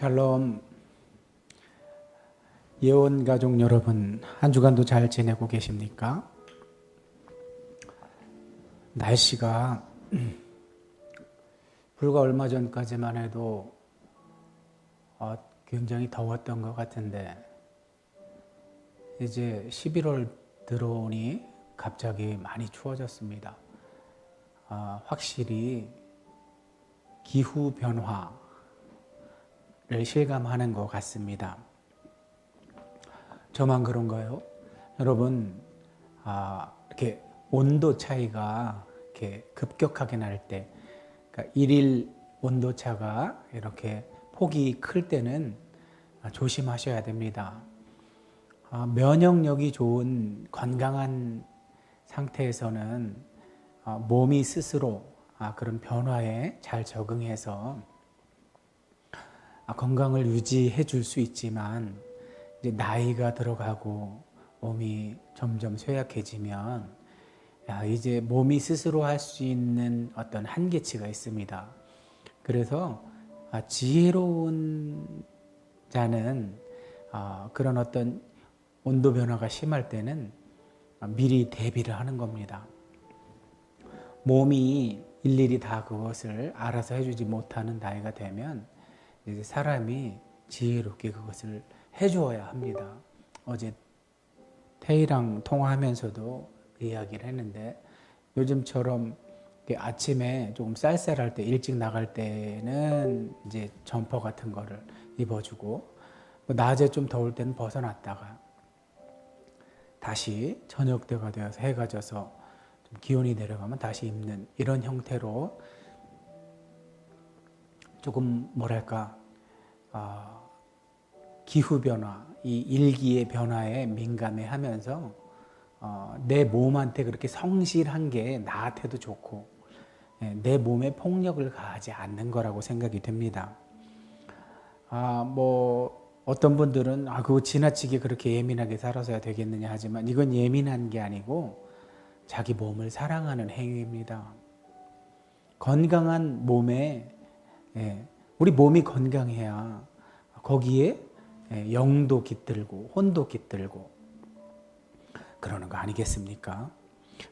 샬롬. 예원 가족 여러분, 한 주간도 잘 지내고 계십니까? 날씨가 불과 얼마 전까지만 해도 굉장히 더웠던 것 같은데 이제 11월 들어오니 갑자기 많이 추워졌습니다. 확실히 기후 변화를 실감하는 것 같습니다. 저만 그런가요? 여러분, 이렇게 온도 차이가 이렇게 급격하게 날 때, 그러니까 일일 온도 차가 이렇게 폭이 클 때는 조심하셔야 됩니다. 면역력이 좋은 건강한 상태에서는 몸이 스스로 그런 변화에 잘 적응해서 건강을 유지해 줄 수 있지만, 이제 나이가 들어가고 몸이 점점 쇠약해지면 이제 몸이 스스로 할 수 있는 어떤 한계치가 있습니다. 그래서 지혜로운 자는 그런 어떤 온도 변화가 심할 때는 미리 대비를 하는 겁니다. 몸이 일일이 다 그것을 알아서 해주지 못하는 나이가 되면 이제 사람이 지혜롭게 그것을 해주어야 합니다. 어제 태희랑 통화하면서도 이야기를 했는데, 요즘처럼 아침에 조금 쌀쌀할 때, 일찍 나갈 때는 이제 점퍼 같은 거를 입어주고, 낮에 좀 더울 때는 벗어놨다가 다시 저녁 때가 되어서 해가 져서 좀 기온이 내려가면 다시 입는, 이런 형태로 조금 뭐랄까 기후변화, 이 일기의 변화에 민감해 하면서 내 몸한테 그렇게 성실한 게 나한테도 좋고 내 몸에 폭력을 가하지 않는 거라고 생각이 됩니다. 어떤 분들은 그거 지나치게 그렇게 예민하게 살아서야 되겠느냐 하지만, 이건 예민한 게 아니고 자기 몸을 사랑하는 행위입니다. 건강한 몸에, 우리 몸이 건강해야 거기에 영도 깃들고 혼도 깃들고 그러는 거 아니겠습니까?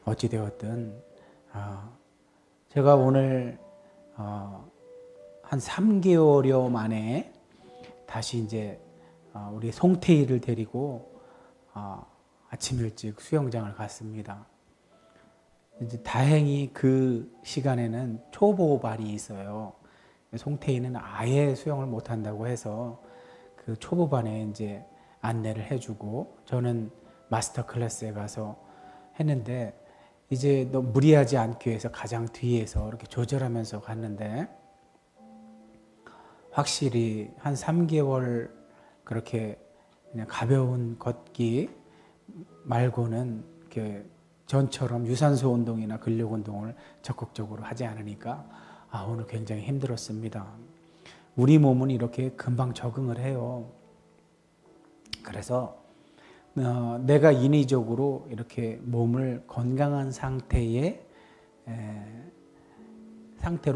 어찌되었든 제가 오늘 한 3개월여 만에 다시 이제 우리 송태희를 데리고 아침 일찍 수영장을 갔습니다. 이제 다행히 그 시간에는 초보반이 있어요. 송태희는 아예 수영을 못 한다고 해서 그 초보반에 이제 안내를 해주고, 저는 마스터 클래스에 가서 했는데, 이제 너무 무리하지 않기 위해서 가장 뒤에서 이렇게 조절하면서 갔는데, 확실히 한 3개월 그렇게 그냥 가벼운 걷기 말고는 이렇게 전처럼 유산소 운동이나 근력 운동을 적극적으로 하지 않으니까 오늘 굉장히 힘들었습니다. 우리 몸은 이렇게 금방 적응을 해요. 그래서 내가 인위적으로 이렇게 몸을 건강한 상태로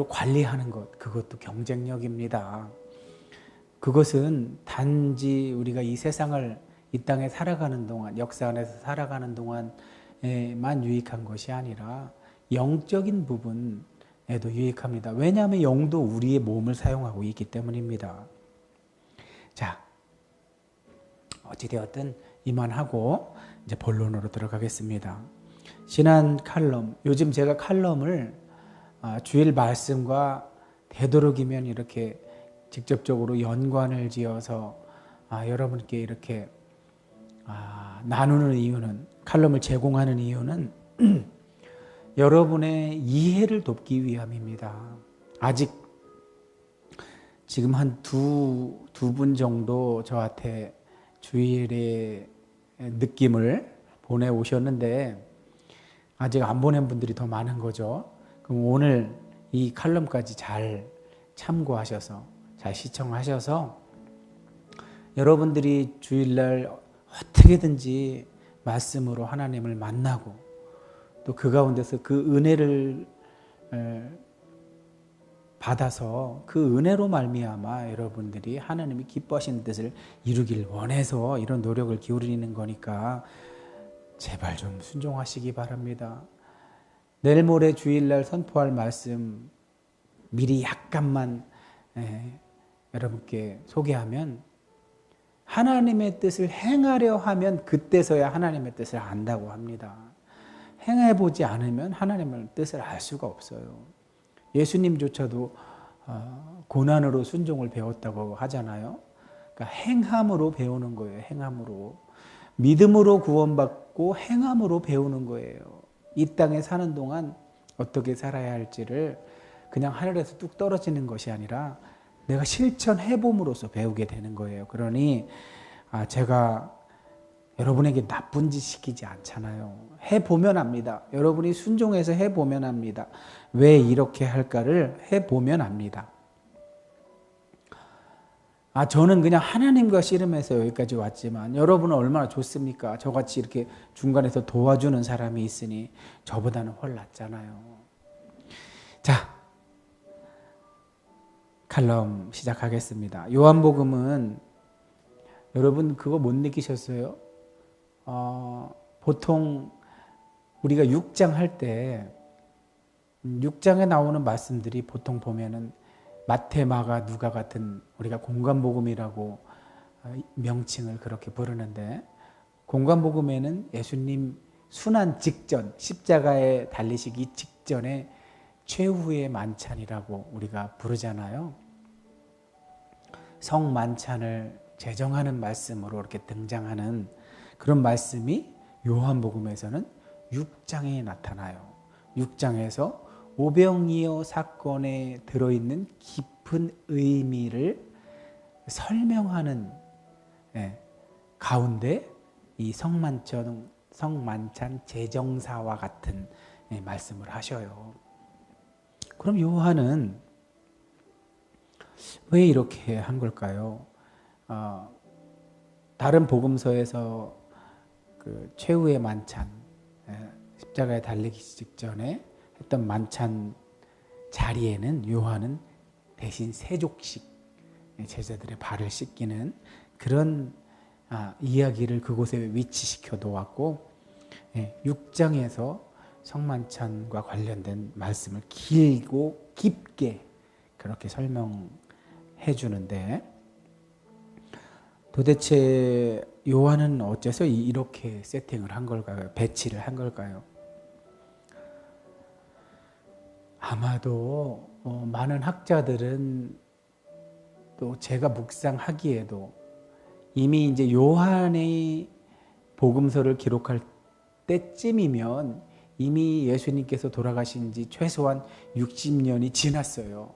관리하는 것, 그것도 경쟁력입니다. 그것은 단지 우리가 이 세상을, 이 땅에 살아가는 동안, 역사 안에서 살아가는 동안에만 유익한 것이 아니라 영적인 부분에도 유익합니다. 왜냐하면 영도 우리의 몸을 사용하고 있기 때문입니다. 자, 어찌되었든 이만하고 이제 본론으로 들어가겠습니다. 지난 칼럼, 요즘 제가 칼럼을 주일 말씀과 되도록이면 이렇게 직접적으로 연관을 지어서 여러분께 이렇게 나누는 이유는, 칼럼을 제공하는 이유는 여러분의 이해를 돕기 위함입니다. 아직 지금 한 두 분 정도 저한테 주일의 느낌을 보내오셨는데 아직 안 보낸 분들이 더 많은 거죠. 그럼 오늘 이 칼럼까지 잘 참고하셔서, 잘 시청하셔서 여러분들이 주일날 어떻게든지 말씀으로 하나님을 만나고, 또 그 가운데서 그 은혜를 받아서 그 은혜로 말미암아 여러분들이 하나님이 기뻐하시는 뜻을 이루길 원해서 이런 노력을 기울이는 거니까 제발 좀 순종하시기 바랍니다. 내일 모레 주일날 선포할 말씀 미리 약간만 여러분께 소개하면, 하나님의 뜻을 행하려 하면 그때서야 하나님의 뜻을 안다고 합니다. 행해보지 않으면 하나님의 뜻을 알 수가 없어요. 예수님조차도 고난으로 순종을 배웠다고 하잖아요. 그러니까 행함으로 배우는 거예요. 행함으로. 믿음으로 구원받고 행함으로 배우는 거예요. 이 땅에 사는 동안 어떻게 살아야 할지를 그냥 하늘에서 뚝 떨어지는 것이 아니라 내가 실천해봄으로써 배우게 되는 거예요. 그러니 제가 여러분에게 나쁜 짓 시키지 않잖아요. 해보면 압니다. 여러분이 순종해서 해보면 압니다. 왜 이렇게 할까를 해보면 압니다. 저는 그냥 하나님과 씨름해서 여기까지 왔지만 여러분은 얼마나 좋습니까? 저같이 이렇게 중간에서 도와주는 사람이 있으니 저보다는 훨 낫잖아요. 자, 칼럼 시작하겠습니다. 요한복음은 여러분 그거 못 느끼셨어요? 보통 우리가 6장 할 때 6장에 나오는 말씀들이 보통 보면은 마태, 마가, 누가 같은 우리가 공관복음이라고 명칭을 그렇게 부르는데, 공관복음에는 예수님 순환 직전, 십자가에 달리시기 직전에 최후의 만찬이라고 우리가 부르잖아요. 성만찬을 제정하는 말씀으로 이렇게 등장하는 그런 말씀이 요한복음에서는 6장에 나타나요. 6장에서 오병이어 사건에 들어있는 깊은 의미를 설명하는 가운데 이 성만찬 제정사와 같은 말씀을 하셔요. 그럼 요한은 왜 이렇게 한 걸까요? 다른 복음서에서 그 최후의 만찬, 십자가에 달리기 직전에 했던 만찬 자리에는 요한은 대신 세족식, 제자들의 발을 씻기는 그런 이야기를 그곳에 위치시켜 놓았고, 6장에서 성만찬과 관련된 말씀을 길고 깊게 그렇게 설명해 주는데, 도대체 요한은 어째서 이렇게 세팅을 한 걸까요? 배치를 한 걸까요? 아마도 많은 학자들은, 또 제가 묵상하기에도 이미 이제 요한의 복음서를 기록할 때쯤이면 이미 예수님께서 돌아가신 지 최소한 60년이 지났어요.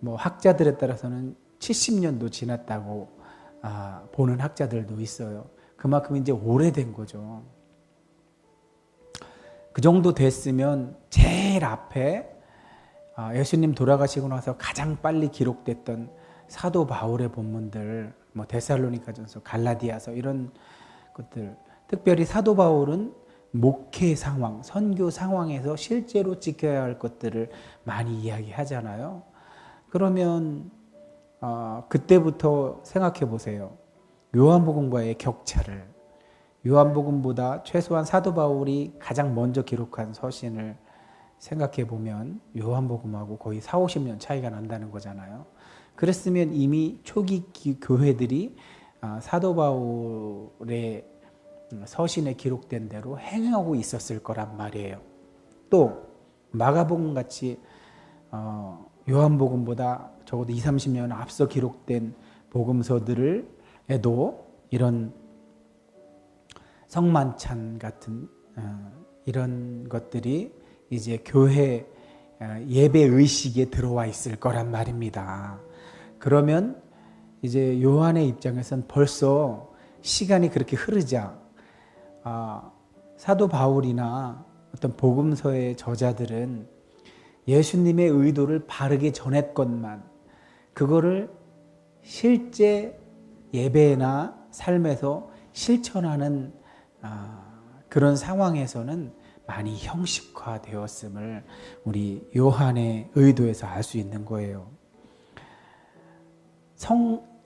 학자들에 따라서는 70년도 지났다고 보는 학자들도 있어요. 그만큼 이제 오래된 거죠. 그 정도 됐으면 제일 앞에 예수님 돌아가시고 나서 가장 빨리 기록됐던 사도 바울의 본문들, 데살로니가전서, 갈라디아서 이런 것들, 특별히 사도 바울은 목회 상황, 선교 상황에서 실제로 지켜야 할 것들을 많이 이야기하잖아요. 그러면 그때부터 생각해 보세요. 요한복음과의 격차를, 요한복음보다 최소한 사도 바울이 가장 먼저 기록한 서신을 생각해 보면 요한복음하고 거의 40-50년 차이가 난다는 거잖아요. 그랬으면 이미 초기 교회들이 사도 바울의 서신에 기록된 대로 행하고 있었을 거란 말이에요. 또 마가복음 같이 요한복음보다 적어도 20-30년 앞서 기록된 복음서들에도 이런 성만찬 같은 이런 것들이 이제 교회 예배 의식에 들어와 있을 거란 말입니다. 그러면 이제 요한의 입장에서는 벌써 시간이 그렇게 흐르자 사도 바울이나 어떤 복음서의 저자들은 예수님의 의도를 바르게 전했건만 그거를 실제 예배나 삶에서 실천하는 그런 상황에서는 많이 형식화되었음을 우리 요한의 의도에서 알 수 있는 거예요.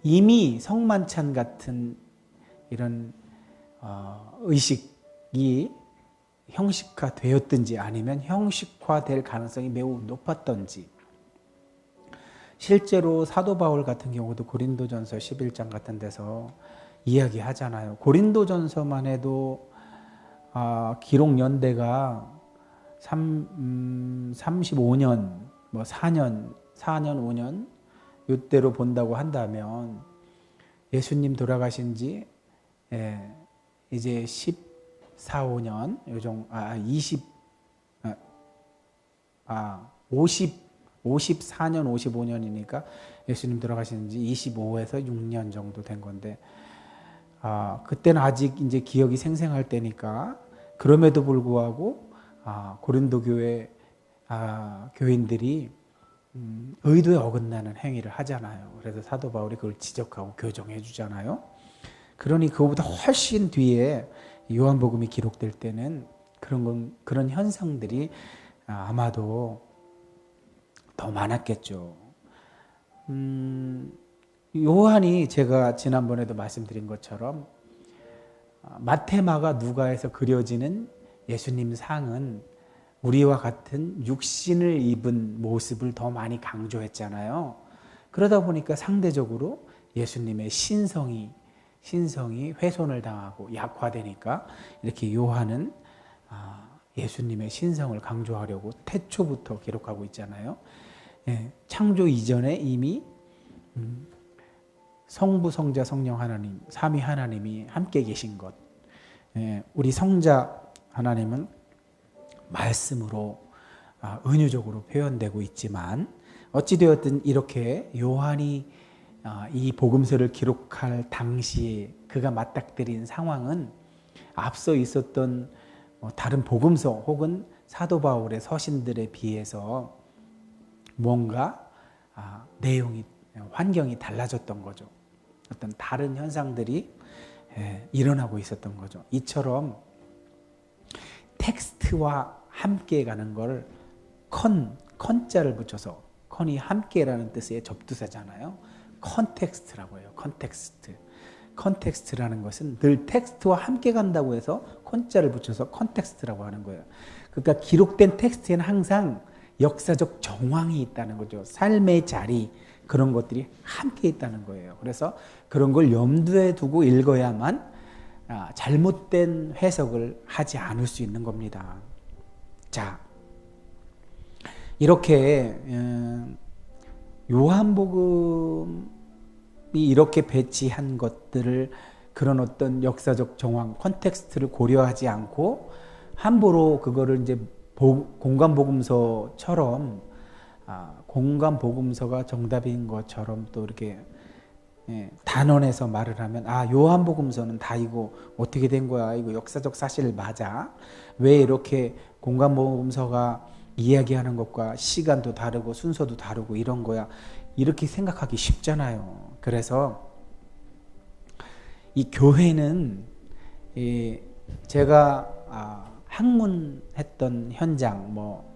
이미 성만찬 같은 이런 의식이 형식화되었든지 아니면 형식화될 가능성이 매우 높았던지, 실제로 사도 바울 같은 경우도 고린도전서 11장 같은 데서 이야기하잖아요. 고린도전서만 해도 기록 연대가 35년, 4년, 5년 이때로 본다고 한다면 예수님 돌아가신 지 이제 14, 5년, 54년, 55년이니까 예수님 돌아가신 지 25에서 6년 정도 된 건데, 그때는 아직 이제 기억이 생생할 때니까, 그럼에도 불구하고 고린도 교회 교인들이 의도에 어긋나는 행위를 하잖아요. 그래서 사도 바울이 그걸 지적하고 교정해 주잖아요. 그러니 그거보다 훨씬 뒤에 요한복음이 기록될 때는 그런 현상들이 아마도 더 많았겠죠. 요한이 제가 지난번에도 말씀드린 것처럼 마태, 마가, 누가에서 그려지는 예수님 상은 우리와 같은 육신을 입은 모습을 더 많이 강조했잖아요. 그러다 보니까 상대적으로 예수님의 신성이 훼손을 당하고 약화되니까 이렇게 요한은 예수님의 신성을 강조하려고 태초부터 기록하고 있잖아요. 창조 이전에 이미 성부, 성자, 성령 하나님, 삼위 하나님이 함께 계신 것, 우리 성자 하나님은 말씀으로 은유적으로 표현되고 있지만, 어찌되었든 이렇게 요한이 이 복음서를 기록할 당시에 그가 맞닥뜨린 상황은 앞서 있었던 다른 복음서 혹은 사도 바울의 서신들에 비해서 뭔가 내용이, 환경이 달라졌던 거죠. 어떤 다른 현상들이 일어나고 있었던 거죠. 이처럼 텍스트와 함께 가는 걸 컨자를 붙여서, 컨이 함께라는 뜻의 접두사잖아요. 컨텍스트라고 해요. 컨텍스트라는 것은 늘 텍스트와 함께 간다고 해서 컨자를 붙여서 컨텍스트라고 하는 거예요. 그러니까 기록된 텍스트에는 항상 역사적 정황이 있다는 거죠. 삶의 자리, 그런 것들이 함께 있다는 거예요. 그래서 그런 걸 염두에 두고 읽어야만 잘못된 해석을 하지 않을 수 있는 겁니다. 자, 이렇게 요한복음이 이렇게 배치한 것들을, 그런 어떤 역사적 정황, 컨텍스트를 고려하지 않고 함부로 그거를 이제 공간복음서처럼, 공간복음서가 정답인 것처럼 또 이렇게 단언해서 말을 하면, 요한복음서는 다 이거 어떻게 된 거야? 이거 역사적 사실 맞아? 왜 이렇게 공간복음서가 이야기하는 것과 시간도 다르고 순서도 다르고 이런 거야? 이렇게 생각하기 쉽잖아요. 그래서 이 교회는 제가 학문했던 현장,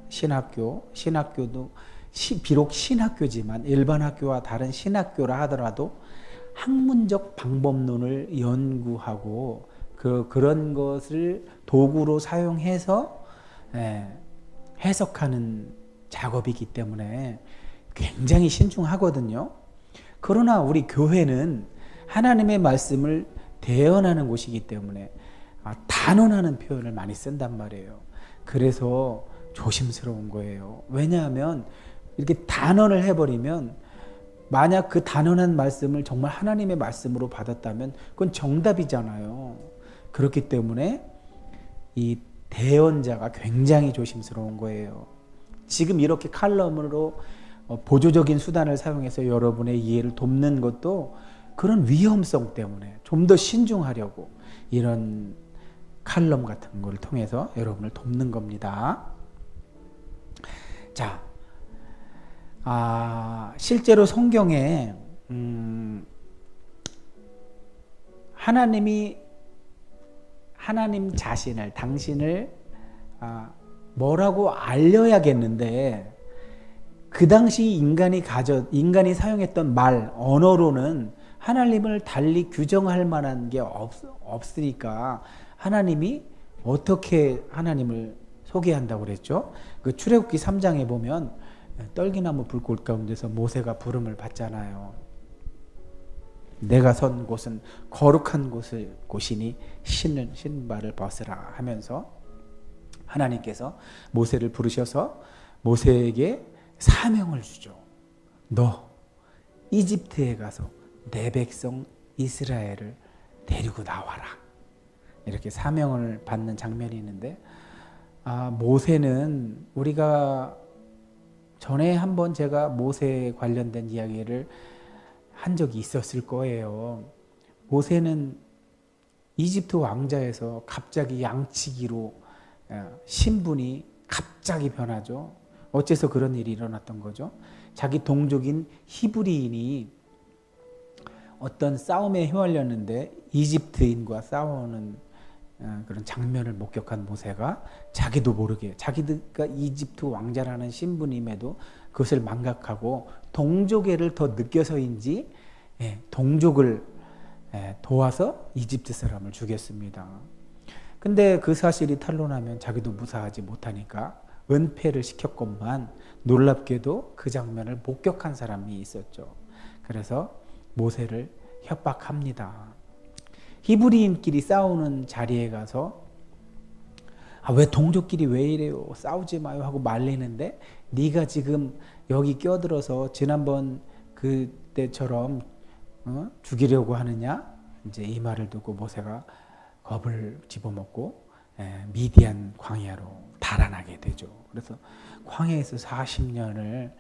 신학교도 비록 신학교지만 일반 학교와 다른 신학교라 하더라도 학문적 방법론을 연구하고 그런 것을 도구로 사용해서 해석하는 작업이기 때문에 굉장히 신중하거든요. 그러나 우리 교회는 하나님의 말씀을 대언하는 곳이기 때문에 단언하는 표현을 많이 쓴단 말이에요. 그래서 조심스러운 거예요. 왜냐하면 이렇게 단언을 해버리면, 만약 그 단언한 말씀을 정말 하나님의 말씀으로 받았다면 그건 정답이잖아요. 그렇기 때문에 이 대언자가 굉장히 조심스러운 거예요. 지금 이렇게 칼럼으로 보조적인 수단을 사용해서 여러분의 이해를 돕는 것도 그런 위험성 때문에 좀 더 신중하려고 이런 칼럼 같은 걸 통해서 여러분을 돕는 겁니다. 자, 실제로 성경에 하나님 자신을, 당신을 뭐라고 알려야겠는데 그 당시 인간이 사용했던 말, 언어로는 하나님을 달리 규정할 만한 게 없으니까 하나님이 어떻게 하나님을 소개한다고 그랬죠? 그 출애굽기 3장에 보면 떨기나무 불꽃 가운데서 모세가 부름을 받잖아요. 내가 선 곳은 거룩한 곳이니 신발을 벗으라 하면서 하나님께서 모세를 부르셔서 모세에게 사명을 주죠. 너 이집트에 가서 내 백성 이스라엘을 데리고 나와라. 이렇게 사명을 받는 장면이 있는데 모세는 우리가 전에 한번 제가 모세에 관련된 이야기를 한 적이 있었을 거예요. 모세는 이집트 왕자에서 갑자기 양치기로 신분이 갑자기 변하죠. 어째서 그런 일이 일어났던 거죠? 자기 동족인 히브리인이 어떤 싸움에 휘말렸는데 이집트인과 싸우는 그런 장면을 목격한 모세가 자기도 모르게 자기가 이집트 왕자라는 신분임에도 그것을 망각하고 동족애를 더 느껴서인지 동족을 도와서 이집트 사람을 죽였습니다. 근데 그 사실이 탄로나면 자기도 무사하지 못하니까 은폐를 시켰건만 놀랍게도 그 장면을 목격한 사람이 있었죠. 그래서 모세를 협박합니다. 히브리인끼리 싸우는 자리에 가서 왜 동족끼리 왜 이래요? 싸우지 마요 하고 말리는데 네가 지금 여기 끼어들어서 지난번 그때처럼 죽이려고 하느냐? 이제 이 말을 듣고 모세가 겁을 집어먹고 미디안 광야로 달아나게 되죠. 그래서 광야에서 40년을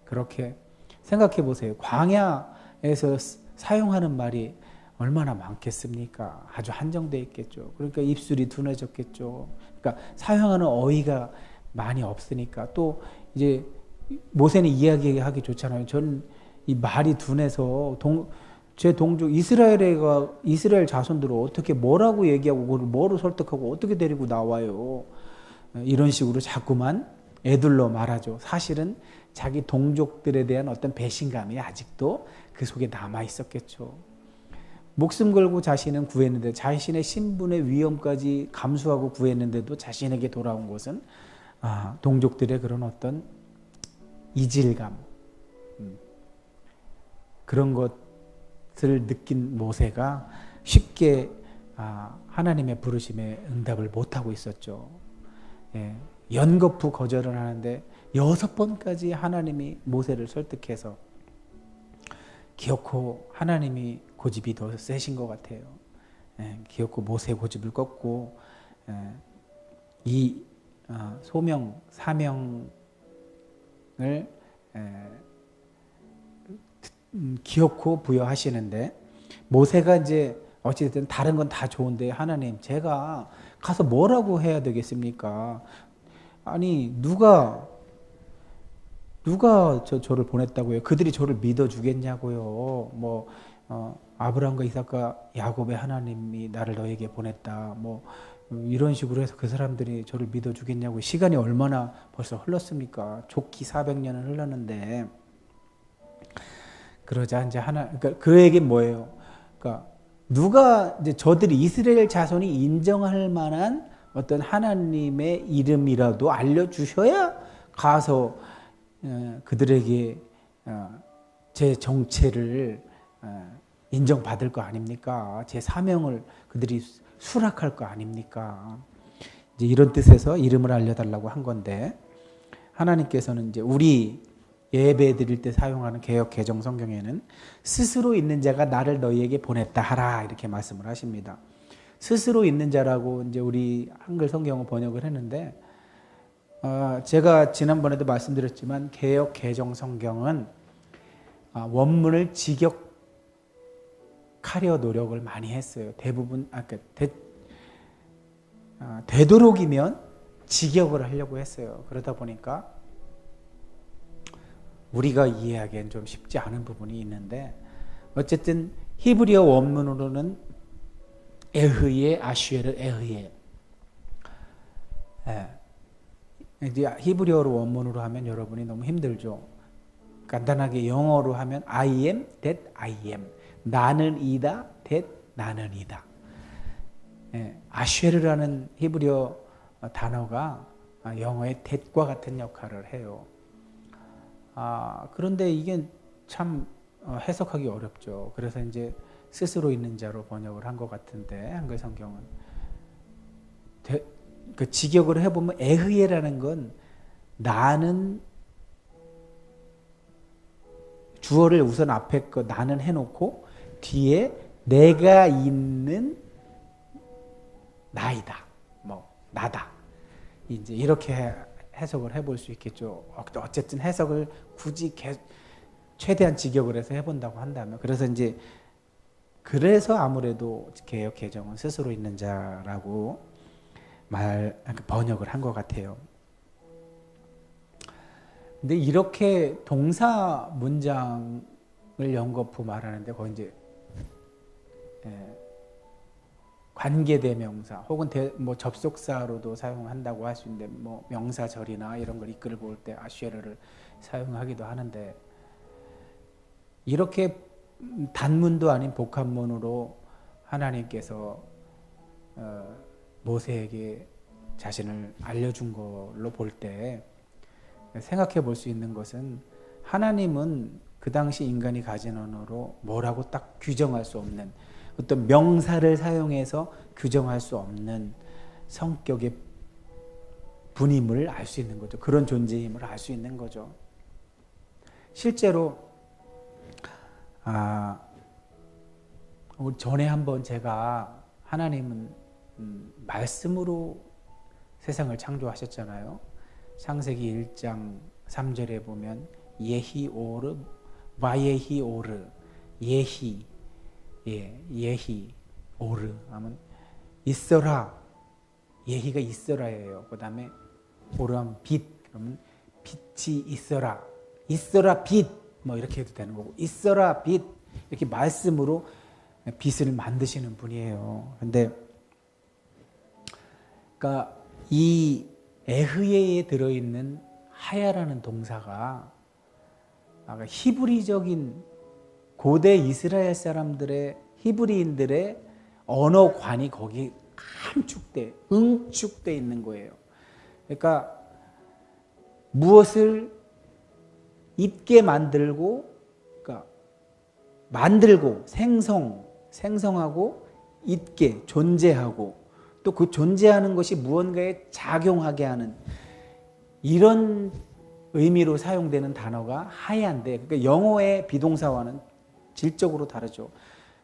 그렇게 생각해 보세요. 광야에서 사용하는 말이 얼마나 많겠습니까? 아주 한정되어 있겠죠. 그러니까 입술이 둔해졌겠죠. 그러니까 사용하는 어휘가 많이 없으니까 또 이제 모세는 이야기하기 좋잖아요. 전 이 말이 둔해서 제 동족 이스라엘 자손들을 어떻게 뭐라고 얘기하고 그걸 뭐로 설득하고 어떻게 데리고 나와요. 이런 식으로 자꾸만 애들러 말하죠. 사실은 자기 동족들에 대한 어떤 배신감이 아직도 그 속에 남아 있었겠죠. 목숨 걸고 자신은 구했는데 자신의 신분의 위험까지 감수하고 구했는데도 자신에게 돌아온 것은 동족들의 그런 어떤 이질감, 그런 것을 느낀 모세가 쉽게 하나님의 부르심에 응답을 못하고 있었죠. 연거푸 거절을 하는데 6번까지 하나님이 모세를 설득해서 기어코 하나님이 고집이 더 세신 것 같아요. 기어코 모세 고집을 꺾고 이 소명, 사명을 기어코 부여하시는데 모세가 이제 어찌됐든 다른 건 다 좋은데 하나님 제가 가서 뭐라고 해야 되겠습니까? 아니 누가 저를 보냈다고요? 그들이 저를 믿어주겠냐고요? 아브라함과 이삭과 야곱의 하나님이 나를 너에게 보냈다. 이런 식으로 해서 그 사람들이 저를 믿어주겠냐고. 시간이 얼마나 벌써 흘렀습니까? 좋기 400년은 흘렀는데. 그러자 이제 그러니까 그에게 뭐예요? 그러니까 누가 이제 저들이 이스라엘 자손이 인정할 만한 어떤 하나님의 이름이라도 알려주셔야 가서 그들에게 제 정체를 인정받을 거 아닙니까? 제 사명을 그들이 수락할 거 아닙니까? 이제 이런 뜻에서 이름을 알려달라고 한 건데 하나님께서는 이제 우리 예배 드릴 때 사용하는 개역 개정 성경에는 스스로 있는 자가 나를 너희에게 보냈다 하라 이렇게 말씀을 하십니다. 스스로 있는 자라고 이제 우리 한글 성경을 번역을 했는데 제가 지난번에도 말씀드렸지만 개역 개정 성경은 원문을 직역하려 노력을 많이 했어요. 대부분 되도록이면 직역을 하려고 했어요. 그러다 보니까 우리가 이해하기엔 좀 쉽지 않은 부분이 있는데 어쨌든 히브리어 원문으로는 에흐예 아슈에르 에흐예 예. 이제 히브리어로 원문으로 하면 여러분이 너무 힘들죠. 간단하게 영어로 하면 I am that I am. 나는 이다 that 나는 이다. 예. 아쉐르라는 히브리어 단어가 영어의 that과 같은 역할을 해요. 그런데 이게 참 해석하기 어렵죠. 그래서 이제 스스로 있는 자로 번역을 한 것 같은데 한글 성경은 그 직역을 해보면 에흐예라는 건 나는 주어를 우선 앞에 거 나는 해놓고 뒤에 내가 있는 나이다, 뭐 나다. 이제 이렇게 해석을 해볼 수 있겠죠. 어쨌든 해석을 굳이 최대한 직역을 해서 해본다고 한다면 그래서 아무래도 개역 개정은 스스로 있는 자라고 번역을 한 것 같아요. 근데 이렇게 동사 문장을 연거푸 말하는데 거기 이제 관계대명사 혹은 뭐 접속사로도 사용한다고 할 수 있는데 뭐 명사절이나 이런 걸 이끌고 올 때 아쉐르를 사용하기도 하는데 이렇게 단문도 아닌 복합문으로 하나님께서 모세에게 자신을 알려준 걸로 볼 때 생각해 볼 수 있는 것은 하나님은 그 당시 인간이 가진 언어로 뭐라고 딱 규정할 수 없는 어떤 명사를 사용해서 규정할 수 없는 성격의 분임을 알 수 있는 거죠. 그런 존재임을 알 수 있는 거죠. 실제로 전에 한번 제가 하나님은 말씀으로 세상을 창조하셨잖아요. 창세기 1장 3절에 보면 예히 오르 와예히 오르 예히 오르 하면 있어라 예히가 있어라예요. 그 다음에 오르하면 빛 그러면 빛이 있어라 빛 뭐 이렇게 해도 되는 거고 있어라 빛 이렇게 말씀으로 빛을 만드시는 분이에요. 근데 그러니까 이 에흐예에 들어있는 하야라는 동사가 히브리적인 고대 이스라엘 사람들의 히브리인들의 언어관이 거기 응축돼 있는 거예요. 그러니까 무엇을 있게 만들고, 그러니까 만들고 생성하고 있게 존재하고 또 그 존재하는 것이 무언가에 작용하게 하는 이런 의미로 사용되는 단어가 하야인데, 그러니까 영어의 비동사와는 질적으로 다르죠.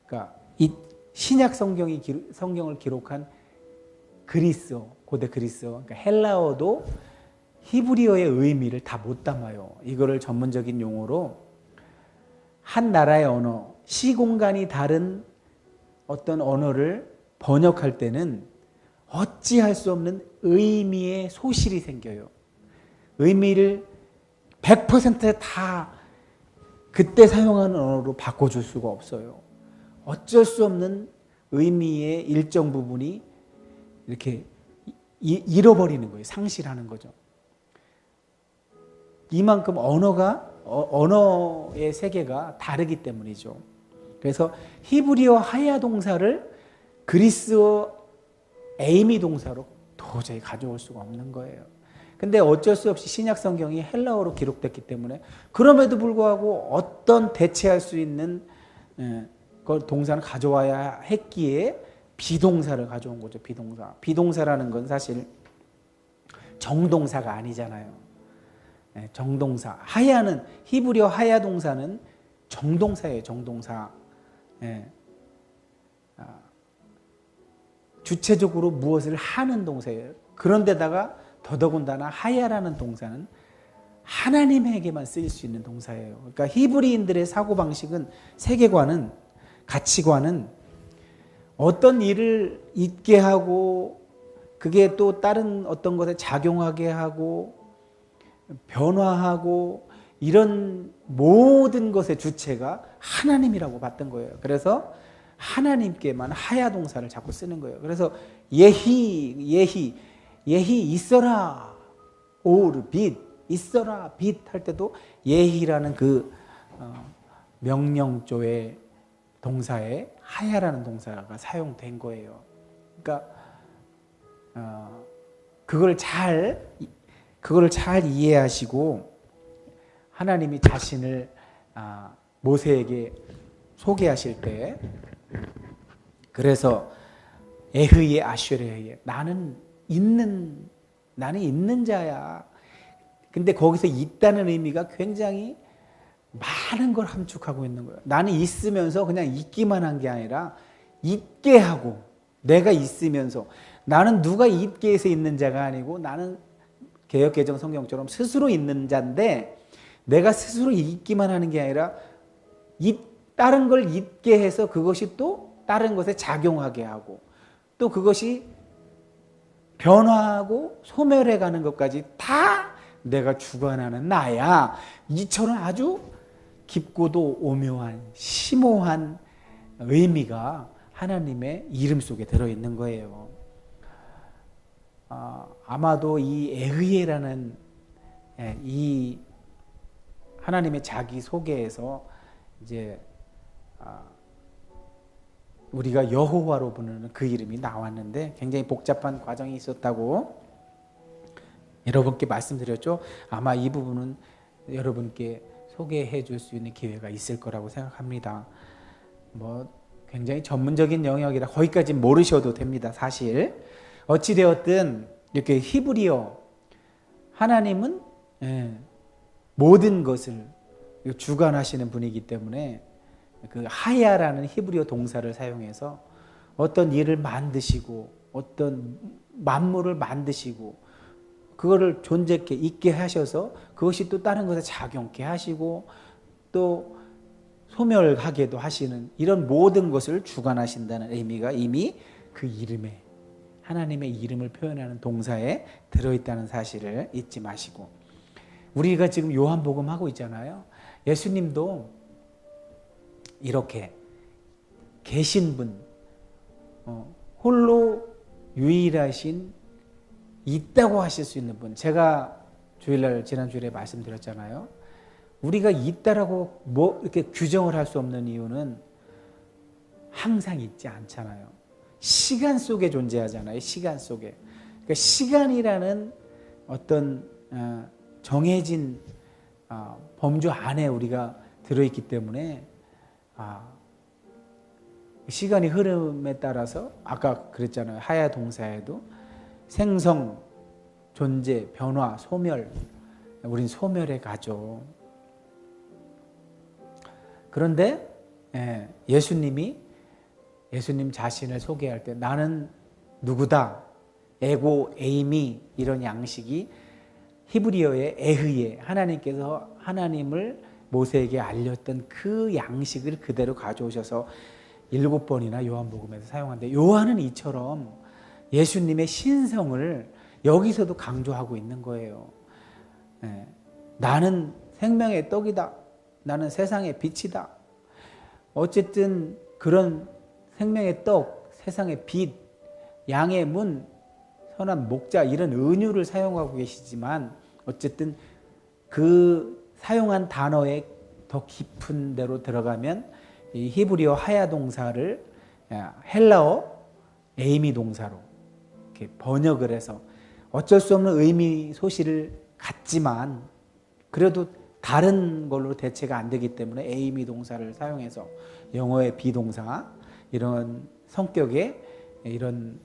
그러니까 이 신약 성경을 기록한 그리스어, 고대 그리스어, 그러니까 헬라어도 히브리어의 의미를 다 못 담아요. 이거를 전문적인 용어로 한 나라의 언어, 시공간이 다른 어떤 언어를 번역할 때는 어찌할 수 없는 의미의 소실이 생겨요. 의미를 100% 다 그때 사용하는 언어로 바꿔줄 수가 없어요. 어쩔 수 없는 의미의 일정 부분이 이렇게 잃어버리는 거예요. 상실하는 거죠. 이만큼 언어의 세계가 다르기 때문이죠. 그래서 히브리어 하야 동사를 그리스어 에이미 동사로 도저히 가져올 수가 없는 거예요. 근데 어쩔 수 없이 신약 성경이 헬라어로 기록됐기 때문에 그럼에도 불구하고 어떤 대체할 수 있는 동사는 가져와야 했기에 비동사를 가져온 거죠. 비동사라는 건 사실 정동사가 아니잖아요. 정동사. 하야는 히브리어 하야 동사는 정동사예요. 정동사. 주체적으로 무엇을 하는 동사예요. 그런데다가 더더군다나 하야라는 동사는 하나님에게만 쓰일 수 있는 동사예요. 그러니까 히브리인들의 사고방식은, 세계관은, 가치관은 어떤 일을 있게 하고 그게 또 다른 어떤 것에 작용하게 하고 변화하고 이런 모든 것의 주체가 하나님이라고 봤던 거예요. 그래서 하나님께만 하야 동사를 자꾸 쓰는 거예요. 그래서 예히 예희 있어라 오르 빛 있어라 빛 할 때도 예희라는 그 명령조의 동사에 하야라는 동사가 사용된 거예요. 그러니까 그걸 잘 이해하시고 하나님이 자신을 모세에게 소개하실 때, 그래서 에흐예 아슈레에 나는 있는 자야. 근데 거기서 있다는 의미가 굉장히 많은 걸 함축하고 있는 거예요. 나는 있으면서 그냥 있기만 한 게 아니라 있게 하고, 내가 있으면서, 나는 누가 있게 해서 있는 자가 아니고 나는 개역개정 성경처럼 스스로 있는 자인데, 내가 스스로 있기만 하는 게 아니라 다른 걸 있게 해서 그것이 또 다른 것에 작용하게 하고, 또 그것이 변화하고 소멸해가는 것까지 다 내가 주관하는 나야. 이처럼 아주 깊고도 오묘한 심오한 의미가 하나님의 이름 속에 들어있는 거예요. 아마도 이 에흐예라는 이 하나님의 자기 소개에서 이제 우리가 여호와로 부르는 그 이름이 나왔는데, 굉장히 복잡한 과정이 있었다고 여러분께 말씀드렸죠. 아마 이 부분은 여러분께 소개해 줄 수 있는 기회가 있을 거라고 생각합니다. 굉장히 전문적인 영역이라 거기까지 모르셔도 됩니다. 사실 어찌되었든 이렇게 히브리어, 하나님은 모든 것을 주관하시는 분이기 때문에 그 하야라는 히브리어 동사를 사용해서 어떤 일을 만드시고 어떤 만물을 만드시고 그거를 존재케 있게 하셔서 그것이 또 다른 것에 작용케 하시고 또 소멸하게도 하시는, 이런 모든 것을 주관하신다는 의미가 이미 그 이름에, 하나님의 이름을 표현하는 동사에 들어있다는 사실을 잊지 마시고, 우리가 지금 요한복음 하고 있잖아요. 예수님도 이렇게 계신 분, 홀로 유일하신, 있다고 하실 수 있는 분. 제가 지난 주일에 말씀드렸잖아요. 우리가 있다라고 이렇게 규정을 할 수 없는 이유는 항상 있지 않잖아요. 시간 속에 존재하잖아요. 시간 속에. 그러니까 시간이라는 어떤 정해진 범주 안에 우리가 들어있기 때문에 시간이 흐름에 따라서 아까 그랬잖아요. 하야 동사에도 생성, 존재, 변화, 소멸, 우린 소멸에 가죠. 그런데 예수님 자신을 소개할 때 나는 누구다, 에고, 에이미, 이런 양식이 히브리어의 에흐예, 하나님께서 하나님을 모세에게 알렸던 그 양식을 그대로 가져오셔서 7번이나 요한복음에서 사용하는데, 요한은 이처럼 예수님의 신성을 여기서도 강조하고 있는 거예요. 나는 생명의 떡이다. 나는 세상의 빛이다. 어쨌든 그런 생명의 떡, 세상의 빛, 양의 문, 선한 목자, 이런 은유를 사용하고 계시지만 어쨌든 그 사용한 단어에 더 깊은 데로 들어가면 이 히브리어 하야 동사를 헬라어 에이미 동사로 이렇게 번역을 해서 어쩔 수 없는 의미 소실을 갖지만 그래도 다른 걸로 대체가 안 되기 때문에 에이미 동사를 사용해서 영어의 비동사, 이런 성격의 이런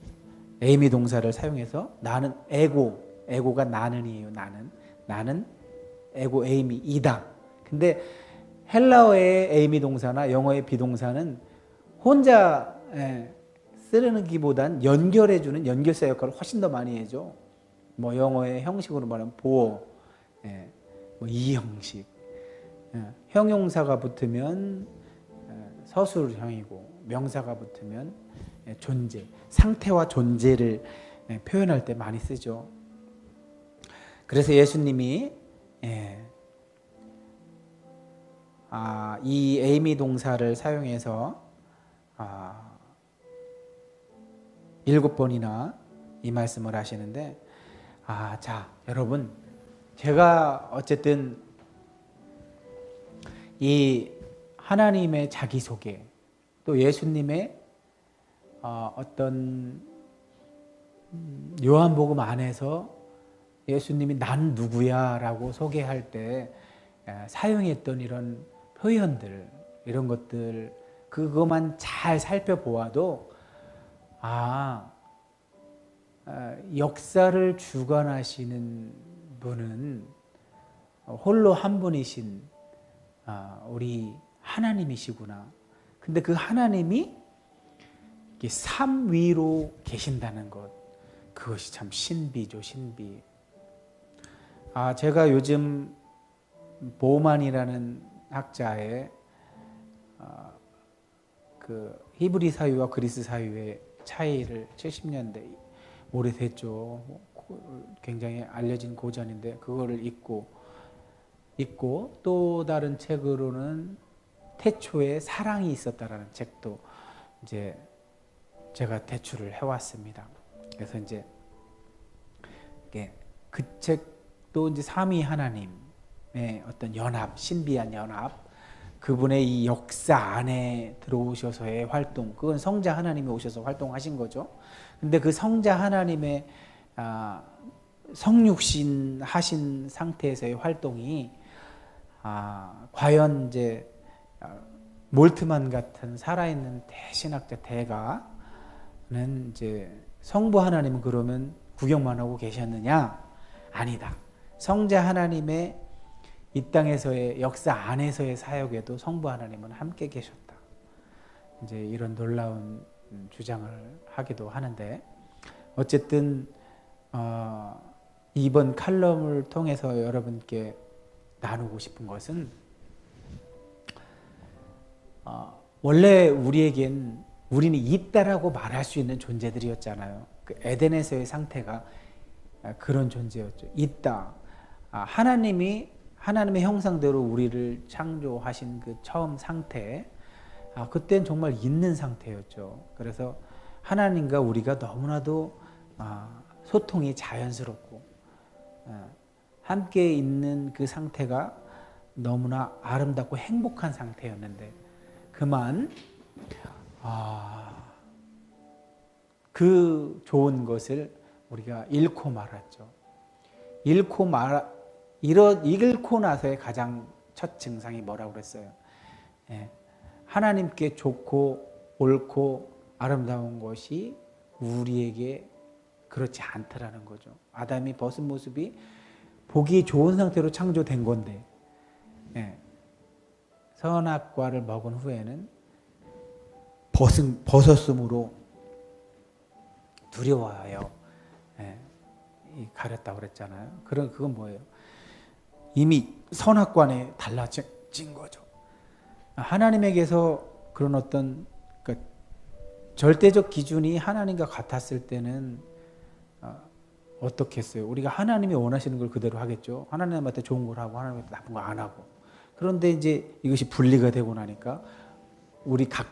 에이미 동사를 사용해서 나는 에고가 나는이에요. 나는 에고 에이미 이다. 근데 헬라어의 에이미 동사나 영어의 비동사는 혼자 쓰려기보단 연결해주는 연결사 역할을 훨씬 더 많이 해줘. 영어의 형식으로 말하면 보어, 이 형식. 형용사가 붙으면 서술형이고 명사가 붙으면 존재, 상태와 존재를 표현할 때 많이 쓰죠. 그래서 예수님이 이 에이미 동사를 사용해서 7번이나 이 말씀을 하시는데, 자, 여러분, 제가 어쨌든 이 하나님의 자기소개, 또 예수님의 어떤 요한복음 안에서 예수님이 난 누구야 라고 소개할 때 사용했던 이런 표현들, 이런 것들, 그것만 잘 살펴보아도 역사를 주관하시는 분은 홀로 한 분이신 우리 하나님이시구나. 근데 그 하나님이 삶 위로 계신다는 것, 그것이 참 신비죠, 신비. 제가 요즘 보만이라는 학자의 그 히브리 사유와 그리스 사유의 차이를 70년대 오래됐죠. 굉장히 알려진 고전인데 그거를 읽고 또 다른 책으로는 태초에 사랑이 있었다라는 책도 이제 제가 대출을 해왔습니다. 그래서 이제 그 책도 이제 삼위 하나님의 어떤 연합, 신비한 연합, 그분의 이 역사 안에 들어오셔서의 활동, 그건 성자 하나님이 오셔서 활동하신 거죠. 근데 그 성자 하나님의 성육신 하신 상태에서의 활동이 과연 이제 몰트만 같은 살아있는 대신학자 대가는 이제 성부 하나님은 그러면 구경만 하고 계셨느냐? 아니다. 성자 하나님의 이 땅에서의 역사 안에서의 사역에도 성부 하나님은 함께 계셨다. 이제 이런 놀라운 주장을 하기도 하는데, 어쨌든 이번 칼럼을 통해서 여러분께 나누고 싶은 것은 원래 우리는 있다라고 말할 수 있는 존재들이었잖아요. 그 에덴에서의 상태가 그런 존재였죠. 있다. 하나님의 형상대로 우리를 창조하신 그 처음 상태, 그때는 정말 있는 상태였죠. 그래서 하나님과 우리가 너무나도 소통이 자연스럽고 함께 있는 그 상태가 너무나 아름답고 행복한 상태였는데, 그만 그 좋은 것을 우리가 잃고 말았죠. 잃고 나서의 가장 첫 증상이 뭐라고 그랬어요? 하나님께 좋고 옳고 아름다운 것이 우리에게 그렇지 않더라는 거죠. 아담이 벗은 모습이 보기 좋은 상태로 창조된 건데, 선악과를 먹은 후에는 벗었으므로 두려워하여 가렸다고 그랬잖아요. 그건 뭐예요? 이미 선악과에 달라진 거죠. 하나님에게서 그런 어떤 절대적 기준이 하나님과 같았을 때는 어떻겠어요? 우리가 하나님이 원하시는 걸 그대로 하겠죠. 하나님한테 좋은 걸 하고 하나님한테 나쁜 거 안 하고. 그런데 이제 이것이 분리가 되고 나니까 우리 각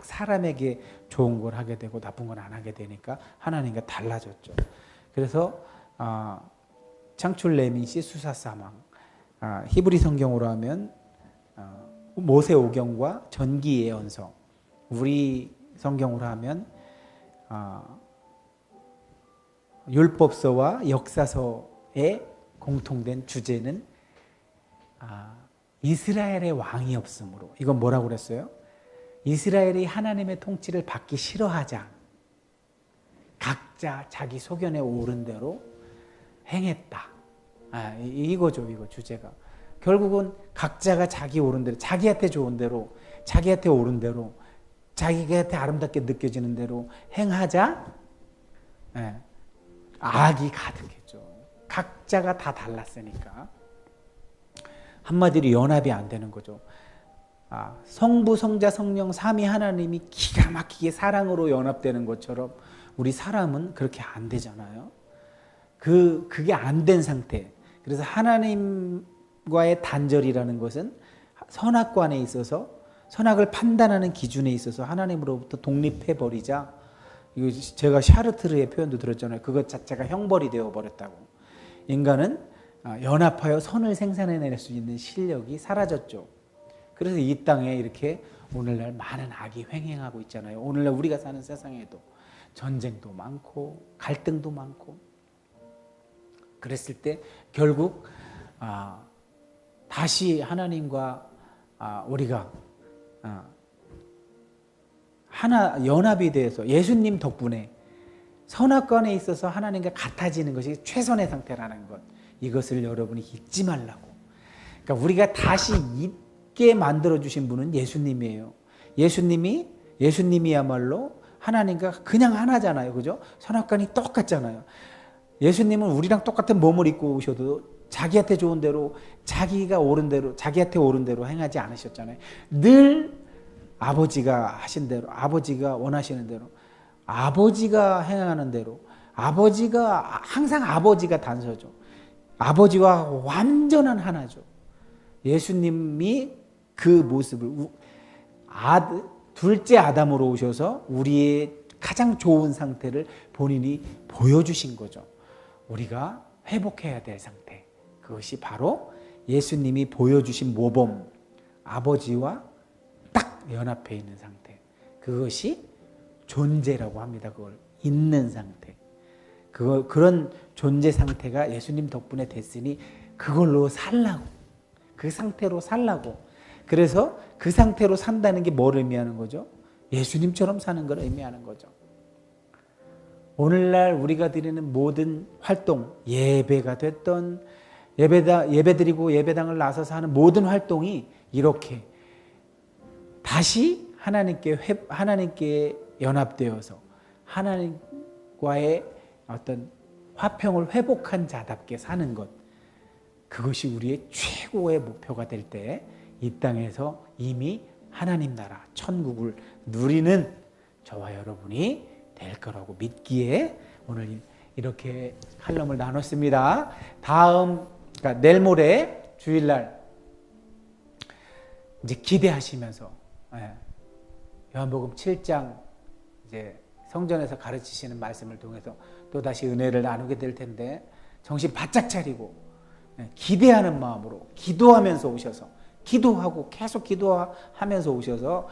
사람에게 좋은 걸 하게 되고 나쁜 건 안 하게 되니까 하나님과 달라졌죠. 그래서 창출 레미시 수사 사망, 히브리 성경으로 하면 모세오경과 전기 예언서, 우리 성경으로 하면 율법서와 역사서의 공통된 주제는 이스라엘의 왕이 없으므로. 이건 뭐라고 그랬어요? 이스라엘이 하나님의 통치를 받기 싫어하자 각자 자기 소견에 오른 대로 행했다. 이거죠, 이거 주제가. 결국은 각자가 자기 옳은 대로, 자기한테 좋은 대로, 자기한테 옳은 대로, 자기한테 아름답게 느껴지는 대로 행하자 악이 가득했죠. 각자가 다 달랐으니까. 한마디로 연합이 안 되는 거죠. 성부, 성자, 성령, 삼위 하나님이 기가 막히게 사랑으로 연합되는 것처럼 우리 사람은 그렇게 안 되잖아요. 그게 안 된 상태. 그래서 하나님과의 단절이라는 것은 선악관에 있어서, 선악을 판단하는 기준에 있어서 하나님으로부터 독립해버리자 이거 제가 샤르트르의 표현도 들었잖아요. 그것 자체가 형벌이 되어버렸다고. 인간은 연합하여 선을 생산해낼 수 있는 실력이 사라졌죠. 그래서 이 땅에 이렇게 오늘날 많은 악이 횡행하고 있잖아요. 오늘날 우리가 사는 세상에도 전쟁도 많고 갈등도 많고 그랬을 때 결국 다시 하나님과 우리가 하나 연합이 돼서 예수님 덕분에 선악관에 있어서 하나님과 같아지는 것이 최선의 상태라는 것, 이것을 여러분이 잊지 말라고. 그러니까 우리가 다시 있게 만들어 주신 분은 예수님이에요. 예수님이야말로 하나님과 그냥 하나잖아요. 그죠? 선악관이 똑같잖아요. 예수님은 우리랑 똑같은 몸을 입고 오셔도 자기한테 좋은 대로, 자기가 옳은 대로, 자기한테 옳은 대로 행하지 않으셨잖아요. 늘 아버지가 하신 대로, 아버지가 원하시는 대로, 아버지가 행하는 대로, 항상 아버지가 단서죠. 아버지와 완전한 하나죠. 예수님이 그 모습을 둘째 아담으로 오셔서 우리의 가장 좋은 상태를 본인이 보여주신 거죠. 우리가 회복해야 될 상태, 그것이 바로 예수님이 보여주신 모범, 아버지와 딱 연합해 있는 상태, 그것이 존재라고 합니다. 그걸 있는 상태, 그런 존재 상태가 예수님 덕분에 됐으니 그걸로 살라고, 그 상태로 살라고. 그래서 그 상태로 산다는 게 뭘 의미하는 거죠? 예수님처럼 사는 걸 의미하는 거죠. 오늘날 우리가 드리는 모든 활동, 예배가 됐던, 예배드리고 예배당을 나서서 하는 모든 활동이 이렇게 다시 하나님께 연합되어서 하나님과의 어떤 화평을 회복한 자답게 사는 것, 그것이 우리의 최고의 목표가 될 때 이 땅에서 이미 하나님 나라, 천국을 누리는 저와 여러분이 될 거라고 믿기에 오늘 이렇게 칼럼을 나눴습니다. 그러니까 내일 모레 주일날 이제 기대하시면서 요한복음 7장 이제 성전에서 가르치시는 말씀을 통해서 또 다시 은혜를 나누게 될 텐데 정신 바짝 차리고 기대하는 마음으로 기도하면서 오셔서 계속 기도하면서 오셔서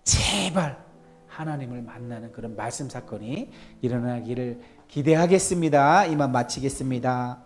제발 하나님을 만나는 그런 말씀 사건이 일어나기를 기대하겠습니다. 이만 마치겠습니다.